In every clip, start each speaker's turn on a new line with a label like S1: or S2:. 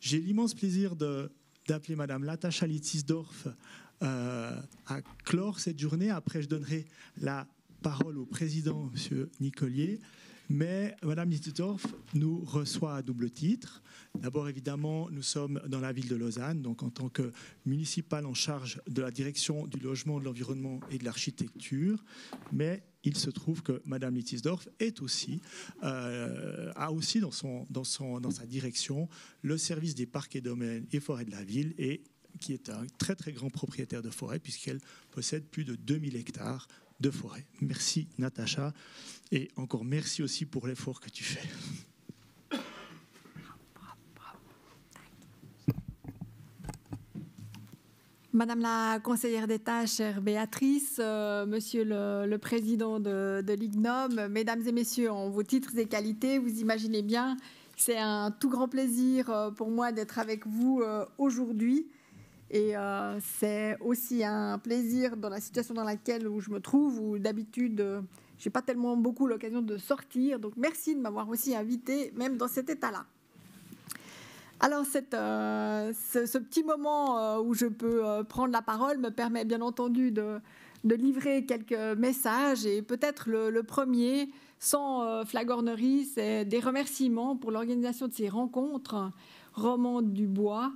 S1: J'ai l'immense plaisir d'appeler Madame Natacha Litisdorf à clore cette journée. Après, je donnerai la parole au président, M. Nicolier. Mais Mme Litisdorf nous reçoit à double titre. D'abord, évidemment, nous sommes dans la ville de Lausanne, donc en tant que municipal en charge de la direction du logement, de l'environnement et de l'architecture. Mais il se trouve que Mme Litisdorf est aussi, a aussi dans sa direction le service des parcs et domaines et forêts de la ville, et qui est un très très grand propriétaire de forêt puisqu'elle possède plus de 2000 hectares de forêt. Merci Natacha, et encore merci aussi pour l'effort que tu fais.
S2: Madame la conseillère d'État, chère Béatrice, Monsieur le président de l'IGNOM, Mesdames et Messieurs, en vos titres et qualités, vous imaginez bien, c'est un tout grand plaisir pour moi d'être avec vous aujourd'hui. Et c'est aussi un plaisir dans la situation dans laquelle où je me trouve, où d'habitude, je n'ai pas tellement beaucoup l'occasion de sortir. Donc, merci de m'avoir aussi invité, même dans cet état-là. Alors, ce petit moment où je peux prendre la parole me permet bien entendu de livrer quelques messages. Et peut-être le premier, sans flagornerie, c'est des remerciements pour l'organisation de ces rencontres romandes du bois.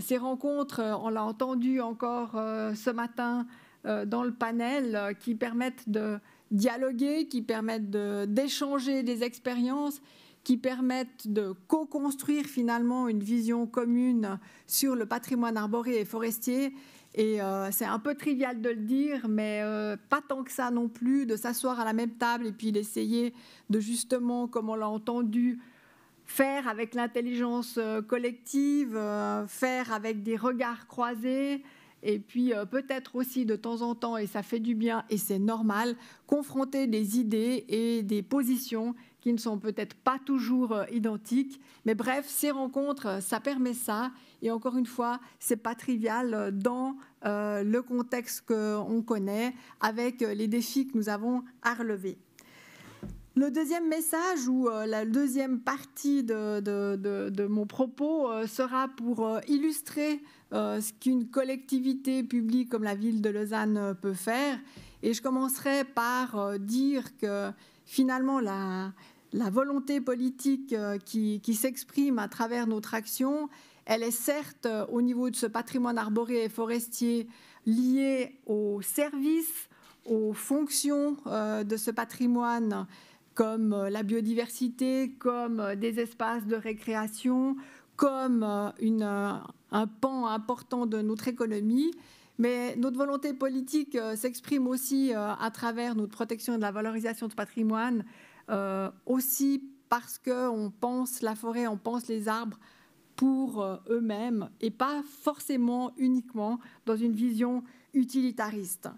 S2: Ces rencontres, on l'a entendu encore ce matin dans le panel, qui permettent de dialoguer, qui permettent d'échanger des expériences, qui permettent de co-construire finalement une vision commune sur le patrimoine arboré et forestier. Et c'est un peu trivial de le dire, mais pas tant que ça non plus, de s'asseoir à la même table et puis d'essayer de justement, comme on l'a entendu, faire avec l'intelligence collective, faire avec des regards croisés, et puis peut-être aussi de temps en temps, et ça fait du bien et c'est normal, confronter des idées et des positions qui ne sont peut-être pas toujours identiques. Mais bref, ces rencontres, ça permet ça. Et encore une fois, ce n'est pas trivial dans le contexte qu'on connaît, avec les défis que nous avons à relever. Le deuxième message, ou la deuxième partie de mon propos, sera pour illustrer ce qu'une collectivité publique comme la ville de Lausanne peut faire. Et je commencerai par dire que finalement la volonté politique qui s'exprime à travers notre action, elle est certes au niveau de ce patrimoine arboré et forestier liée aux services, aux fonctions de ce patrimoine, comme la biodiversité, comme des espaces de récréation, comme un pan important de notre économie. Mais notre volonté politique s'exprime aussi à travers notre protection et de la valorisation de ce patrimoine, aussi parce qu'on pense la forêt, on pense les arbres pour eux-mêmes et pas forcément uniquement dans une vision utilitariste.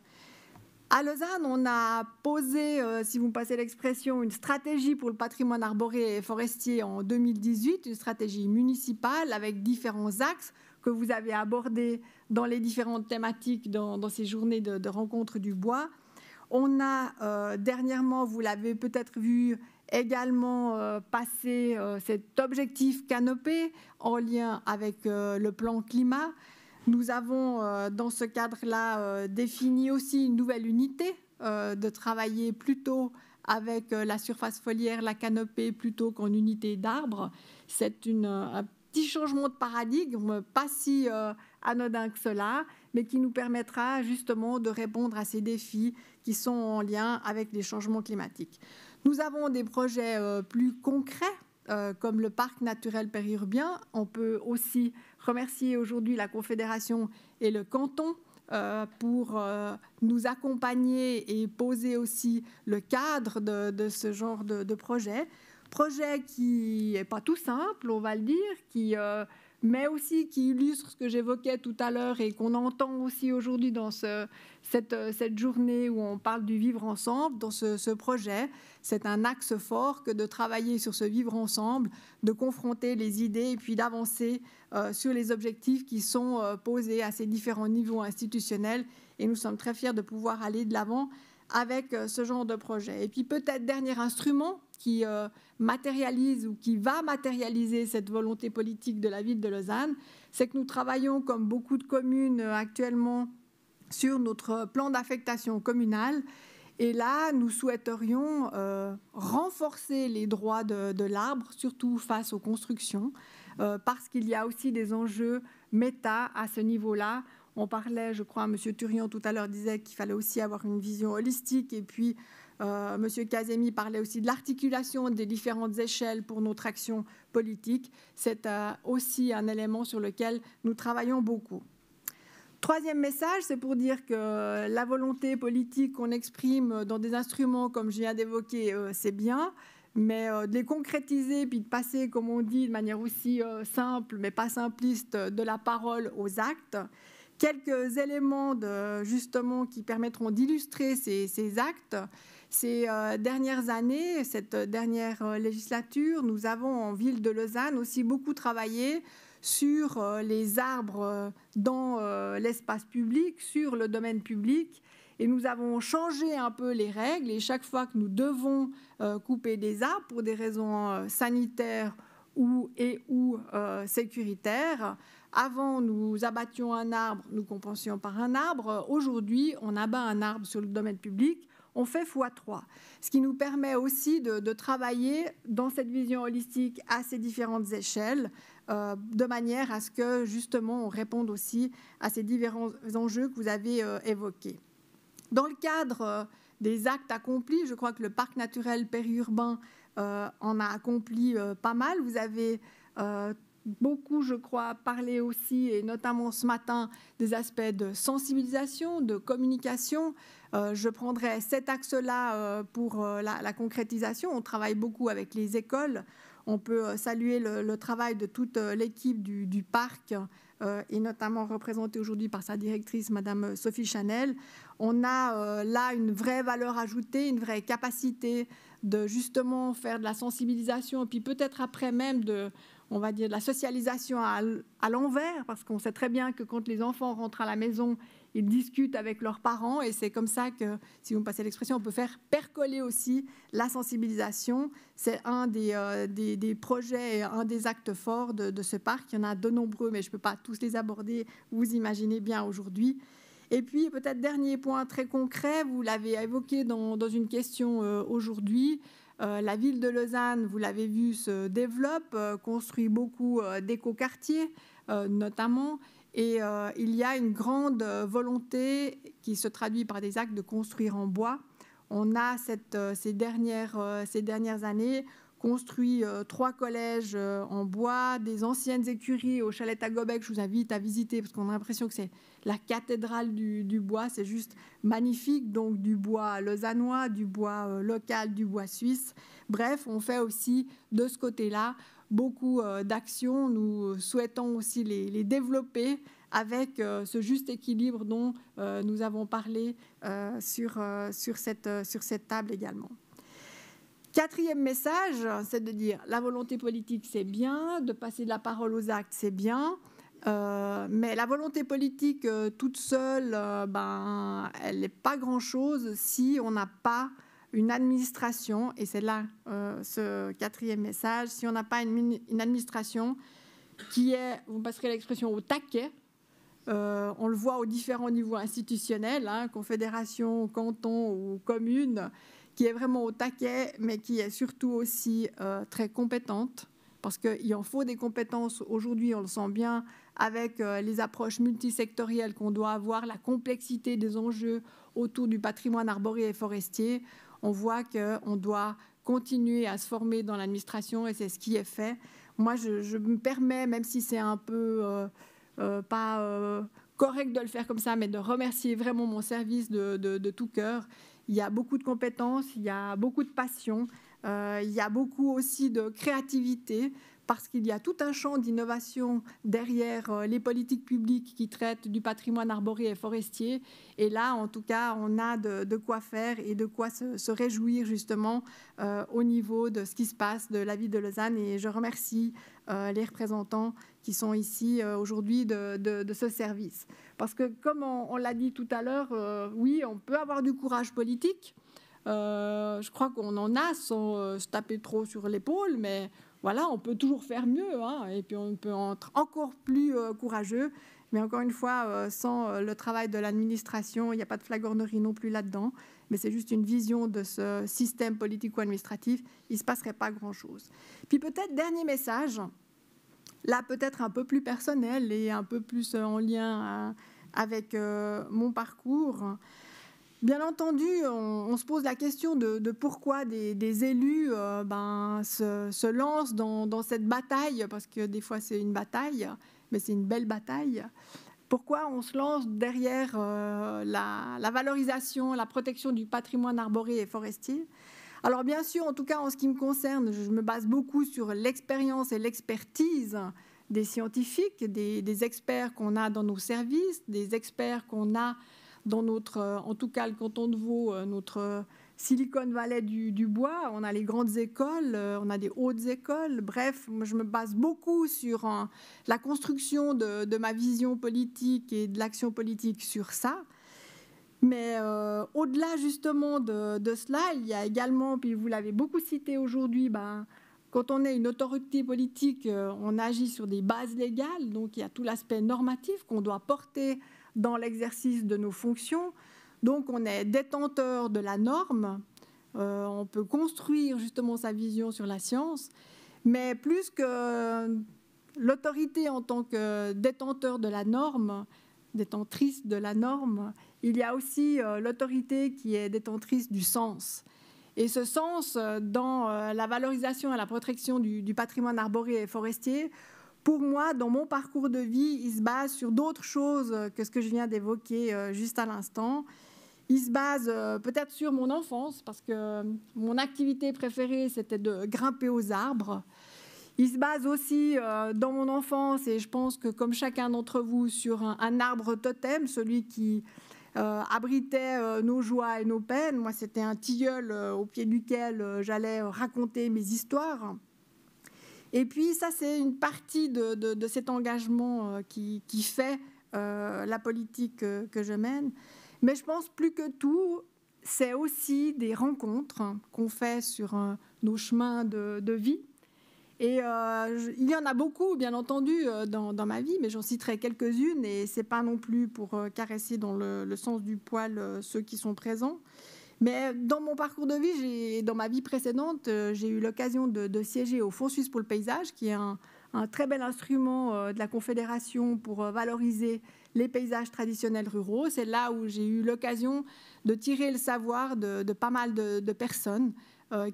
S2: À Lausanne, on a posé, si vous me passez l'expression, une stratégie pour le patrimoine arboré et forestier en 2018, une stratégie municipale avec différents axes que vous avez abordés dans les différentes thématiques dans ces journées de rencontres du bois. On a dernièrement, vous l'avez peut-être vu, également passer cet objectif canopé en lien avec le plan climat. Nous avons, dans ce cadre-là, défini aussi une nouvelle unité, de travailler plutôt avec la surface foliaire, la canopée, plutôt qu'en unité d'arbres. C'est un petit changement de paradigme, pas si anodin que cela, mais qui nous permettra justement de répondre à ces défis qui sont en lien avec les changements climatiques. Nous avons des projets plus concrets, comme le parc naturel périurbain. On peut aussi remercier aujourd'hui la Confédération et le canton pour nous accompagner et poser aussi le cadre de ce genre de projet. Projet qui n'est pas tout simple, on va le dire, mais aussi qui illustre ce que j'évoquais tout à l'heure et qu'on entend aussi aujourd'hui dans cette journée où on parle du vivre ensemble. Dans ce projet, c'est un axe fort que de travailler sur ce vivre ensemble, de confronter les idées et puis d'avancer sur les objectifs qui sont posés à ces différents niveaux institutionnels. Et nous sommes très fiers de pouvoir aller de l'avant avec ce genre de projet. Et puis peut-être dernier instrument qui matérialise ou qui va matérialiser cette volonté politique de la ville de Lausanne, c'est que nous travaillons, comme beaucoup de communes actuellement, sur notre plan d'affectation communale. Et là, nous souhaiterions renforcer les droits de l'arbre, surtout face aux constructions, parce qu'il y a aussi des enjeux méta à ce niveau-là. On parlait, je crois, M. Turion tout à l'heure disait qu'il fallait aussi avoir une vision holistique, et puis M. Kazemi parlait aussi de l'articulation des différentes échelles pour notre action politique. C'est aussi un élément sur lequel nous travaillons beaucoup. Troisième message, c'est pour dire que la volonté politique qu'on exprime dans des instruments, comme je viens d'évoquer, c'est bien, mais de les concrétiser puis de passer, comme on dit, de manière aussi simple, mais pas simpliste, de la parole aux actes. Quelques éléments justement qui permettront d'illustrer ces actes. Ces dernières années, cette dernière législature, nous avons en ville de Lausanne aussi beaucoup travaillé sur les arbres dans l'espace public, sur le domaine public. Et nous avons changé un peu les règles. Et chaque fois que nous devons couper des arbres pour des raisons sanitaires ou sécuritaires, avant, nous abattions un arbre, nous compensions par un arbre. Aujourd'hui, on abat un arbre sur le domaine public, on fait x3. Ce qui nous permet aussi de travailler dans cette vision holistique à ces différentes échelles, de manière à ce que, justement, on réponde aussi à ces différents enjeux que vous avez évoqués. Dans le cadre des actes accomplis, je crois que le parc naturel périurbain en a accompli pas mal. Vous avez beaucoup, je crois, parlé aussi, et notamment ce matin, des aspects de sensibilisation, de communication. Je prendrai cet axe-là pour la concrétisation. On travaille beaucoup avec les écoles. On peut saluer le travail de toute l'équipe du parc, et notamment représentée aujourd'hui par sa directrice, Madame Sophie Chanel. On a là une vraie valeur ajoutée, une vraie capacité de justement faire de la sensibilisation, et puis peut-être après même on va dire de la socialisation à l'envers, parce qu'on sait très bien que quand les enfants rentrent à la maison, ils discutent avec leurs parents, et c'est comme ça que, si vous me passez l'expression, on peut faire percoler aussi la sensibilisation. C'est un des projets, un des actes forts de ce parc. Il y en a de nombreux, mais je ne peux pas tous les aborder, vous imaginez bien aujourd'hui. Et puis, peut-être dernier point très concret, vous l'avez évoqué dans une question aujourd'hui. La ville de Lausanne, vous l'avez vu, se développe, construit beaucoup d'écoquartiers notamment, et il y a une grande volonté qui se traduit par des actes de construire en bois. On a ces dernières années construit 3 collèges en bois, des anciennes écuries au chalet à Gobec. Je vous invite à visiter parce qu'on a l'impression que c'est la cathédrale du bois. C'est juste magnifique. Donc du bois lausannois, du bois local, du bois suisse. Bref, on fait aussi de ce côté-là beaucoup d'actions. Nous souhaitons aussi les développer avec ce juste équilibre dont nous avons parlé sur cette table également. Quatrième message, c'est de dire la volonté politique, c'est bien, de passer de la parole aux actes, c'est bien, mais la volonté politique toute seule, elle n'est pas grand-chose si on n'a pas une administration, et c'est là ce quatrième message, si on n'a pas une administration qui est, vous passerez l'expression, au taquet. On le voit aux différents niveaux institutionnels, confédération, canton ou commune, qui est vraiment au taquet, mais qui est surtout aussi très compétente, parce qu'il en faut des compétences. Aujourd'hui, on le sent bien avec les approches multisectorielles qu'on doit avoir, la complexité des enjeux autour du patrimoine arboré et forestier. On voit qu'on doit continuer à se former dans l'administration, et c'est ce qui est fait. Moi, je me permets, même si c'est un peu pas correct de le faire comme ça, mais de remercier vraiment mon service de tout cœur. Il y a beaucoup de compétences, il y a beaucoup de passion, il y a beaucoup aussi de créativité parce qu'il y a tout un champ d'innovation derrière les politiques publiques qui traitent du patrimoine arboré et forestier. Et là, en tout cas, on a de quoi faire et de quoi se réjouir justement au niveau de ce qui se passe de la ville de Lausanne. Et je remercie les représentants qui sont ici aujourd'hui de ce service. Parce que, comme on l'a dit tout à l'heure, oui, on peut avoir du courage politique. Je crois qu'on en a sans se taper trop sur l'épaule, mais voilà, on peut toujours faire mieux, hein, et puis on peut être encore plus courageux. Mais encore une fois, sans le travail de l'administration, il n'y a pas de flagornerie non plus là-dedans. Mais c'est juste une vision de ce système politico-administratif. Il ne se passerait pas grand-chose. Puis peut-être, dernier message, là peut-être un peu plus personnel et un peu plus en lien avec mon parcours. Bien entendu, on se pose la question de pourquoi des élus se lancent dans cette bataille, parce que des fois c'est une bataille, mais c'est une belle bataille. Pourquoi on se lance derrière la valorisation, la protection du patrimoine arboré et forestier? Alors bien sûr, en tout cas en ce qui me concerne, je me base beaucoup sur l'expérience et l'expertise des scientifiques, des experts qu'on a dans nos services, des experts qu'on a dans notre, en tout cas le canton de Vaud, notre Silicon Valley du bois. On a les grandes écoles, on a des hautes écoles. Bref, je me base beaucoup sur la construction de ma vision politique et de l'action politique sur ça. Mais au-delà justement de cela, il y a également, puis vous l'avez beaucoup cité aujourd'hui, quand on est une autorité politique, on agit sur des bases légales, donc il y a tout l'aspect normatif qu'on doit porter dans l'exercice de nos fonctions. Donc on est détenteur de la norme, on peut construire justement sa vision sur la science, mais plus que l'autorité en tant que détenteur de la norme, détentrice de la norme, il y a aussi l'autorité qui est détentrice du sens. Et ce sens, dans la valorisation et la protection du patrimoine arboré et forestier, pour moi, dans mon parcours de vie, il se base sur d'autres choses que ce que je viens d'évoquer juste à l'instant. Il se base peut-être sur mon enfance, parce que mon activité préférée, c'était de grimper aux arbres. Il se base aussi dans mon enfance, et je pense que comme chacun d'entre vous, sur un arbre totem, celui qui abritait nos joies et nos peines. Moi, c'était un tilleul au pied duquel j'allais raconter mes histoires. Et puis ça, c'est une partie de cet engagement qui fait la politique que je mène. Mais je pense plus que tout, c'est aussi des rencontres qu'on fait sur nos chemins de vie. Et il y en a beaucoup, bien entendu, dans ma vie, mais j'en citerai quelques-unes, et ce n'est pas non plus pour caresser dans le sens du poil ceux qui sont présents. Mais dans mon parcours de vie, dans ma vie précédente, j'ai eu l'occasion de siéger au Fonds suisse pour le paysage, qui est un très bel instrument de la Confédération pour valoriser les paysages traditionnels ruraux. C'est là où j'ai eu l'occasion de tirer le savoir de pas mal de personnes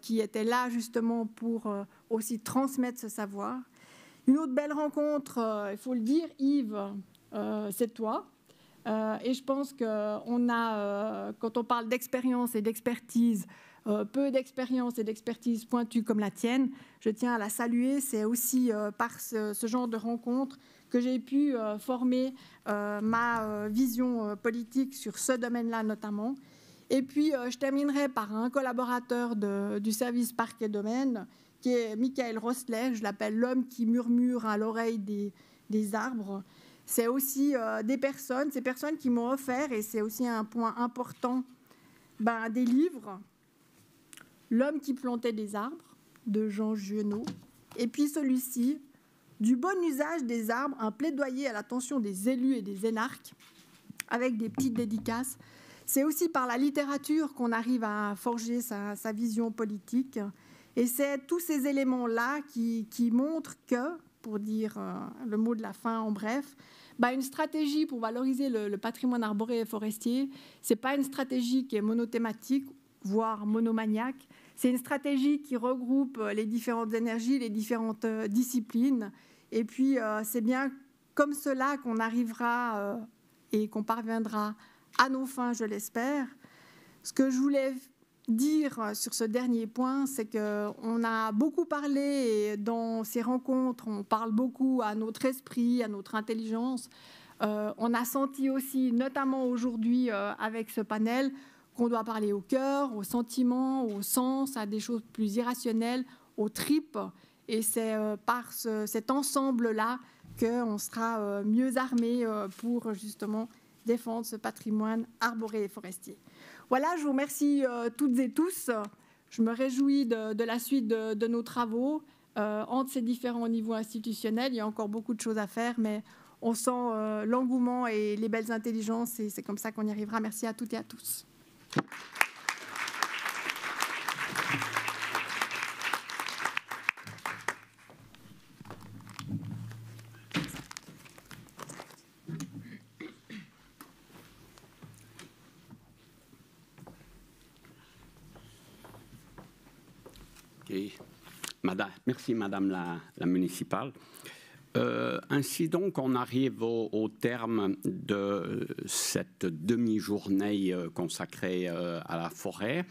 S2: qui étaient là justement pour aussi transmettre ce savoir. Une autre belle rencontre, il faut le dire, Yves, c'est toi. Et je pense qu'on a, quand on parle d'expérience et d'expertise, peu d'expérience et d'expertise pointue comme la tienne, je tiens à la saluer. C'est aussi par ce genre de rencontre que j'ai pu former ma vision politique sur ce domaine-là notamment. Et puis, je terminerai par un collaborateur du service Parc et Domaine, qui est Michael Rossler. Je l'appelle l'homme qui murmure à l'oreille des arbres. C'est aussi ces personnes qui m'ont offert, et c'est aussi un point important, des livres. L'homme qui plantait des arbres, de Jean Giono. Et puis celui-ci, Du bon usage des arbres, un plaidoyer à l'attention des élus et des énarques, avec des petites dédicaces. C'est aussi par la littérature qu'on arrive à forger sa vision politique. Et c'est tous ces éléments-là qui montrent que, pour dire le mot de la fin en bref, une stratégie pour valoriser le patrimoine arboré et forestier, ce n'est pas une stratégie qui est monothématique, voire monomaniaque. C'est une stratégie qui regroupe les différentes énergies, les différentes disciplines. Et puis, c'est bien comme cela qu'on arrivera et qu'on parviendra à nos fins, je l'espère. Ce que je voulais dire sur ce dernier point, c'est qu'on a beaucoup parlé dans ces rencontres, on parle beaucoup à notre esprit, à notre intelligence. On a senti aussi, notamment aujourd'hui avec ce panel, qu'on doit parler au cœur, aux sentiments, au sens, à des choses plus irrationnelles, aux tripes. Et c'est par cet ensemble-là qu'on sera mieux armé pour justement défendre ce patrimoine arboré et forestier. Voilà, je vous remercie toutes et tous. Je me réjouis de la suite de nos travaux entre ces différents niveaux institutionnels. Il y a encore beaucoup de choses à faire, mais on sent l'engouement et les belles intelligences et c'est comme ça qu'on y arrivera. Merci à toutes et à tous.
S3: Merci Madame la municipale. Ainsi donc, on arrive au terme de cette demi-journée consacrée à la forêt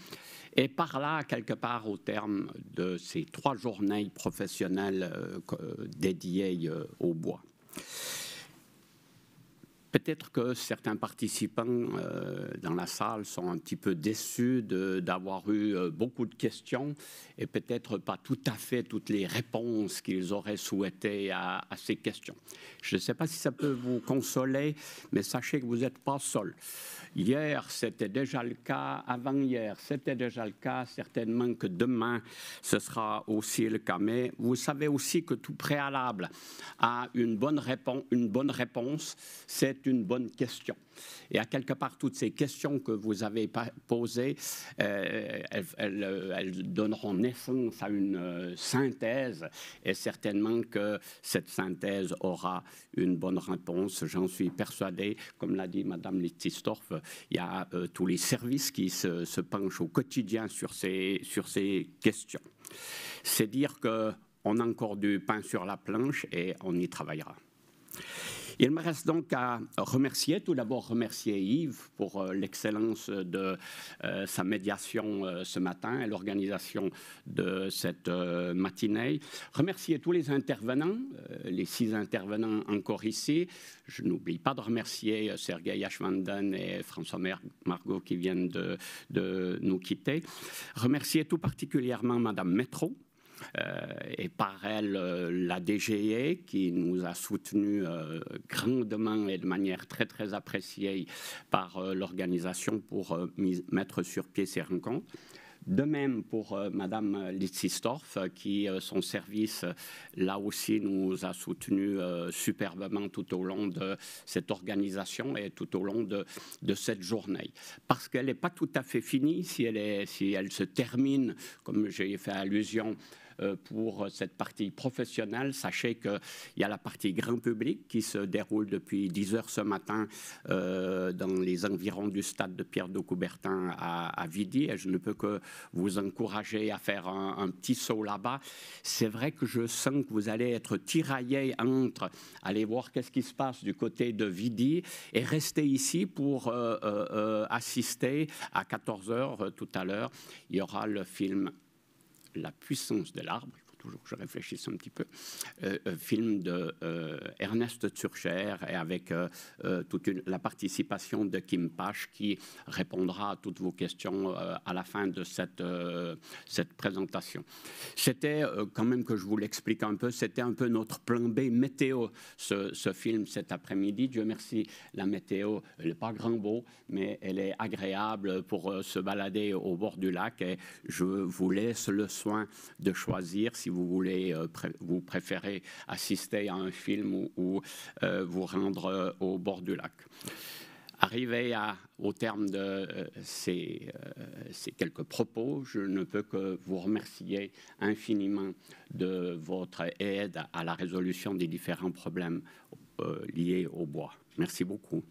S3: et par là, quelque part, au terme de ces 3 journées professionnelles dédiées au bois. Peut-être que certains participants dans la salle sont un petit peu déçus d'avoir eu beaucoup de questions et peut-être pas tout à fait toutes les réponses qu'ils auraient souhaitées à ces questions. Je ne sais pas si ça peut vous consoler, mais sachez que vous n'êtes pas seul. Hier, c'était déjà le cas. Avant-hier, c'était déjà le cas. Certainement que demain, ce sera aussi le cas. Mais vous savez aussi que tout préalable à une bonne réponse, c'est une bonne question. Et à quelque part, toutes ces questions que vous avez posées, elles donneront naissance à une synthèse et certainement que cette synthèse aura une bonne réponse. J'en suis persuadé. Comme l'a dit Madame Litzisdorf, il y a tous les services qui se penchent au quotidien sur ces questions. C'est dire qu'on a encore du pain sur la planche et on y travaillera. Il me reste donc à remercier, tout d'abord remercier Yves pour l'excellence de sa médiation ce matin et l'organisation de cette matinée. Remercier tous les intervenants, les 6 intervenants encore ici. Je n'oublie pas de remercier Sergei Yashvandan et François Margot qui viennent de nous quitter. Remercier tout particulièrement Madame Métro. Et par elle, la DGE qui nous a soutenus grandement et de manière très, très appréciée par l'organisation pour mettre sur pied ces rencontres. De même pour Madame Litzisdorf, qui, son service, là aussi, nous a soutenus superbement tout au long de cette organisation et tout au long de cette journée. Parce qu'elle n'est pas tout à fait finie, si elle se termine, comme j'ai fait allusion, pour cette partie professionnelle. Sachez qu'il y a la partie grand public qui se déroule depuis 10 heures ce matin dans les environs du stade de Pierre de Coubertin à Vidi et je ne peux que vous encourager à faire un petit saut là-bas. C'est vrai que je sens que vous allez être tiraillés entre aller voir qu'est-ce qui se passe du côté de Vidi et rester ici pour assister à 14 heures tout à l'heure. Il y aura le film La puissance de l'arbre, il faut toujours que je réfléchisse un petit peu, film de Ernest Zürcher et avec toute la participation de Kim Pache qui répondra à toutes vos questions à la fin de cette présentation. C'était quand même que je vous l'explique un peu, c'était un peu notre plan B météo, ce film cet après-midi. Dieu merci, la météo, elle n'est pas grand beau, mais elle est agréable pour se balader au bord du lac et je vous laisse le soin de choisir si vous voulez, vous préférez assister à un film ou vous rendre au bord du lac. Arrivé au terme de ces quelques propos, je ne peux que vous remercier infiniment de votre aide à la résolution des différents problèmes liés au bois. Merci beaucoup.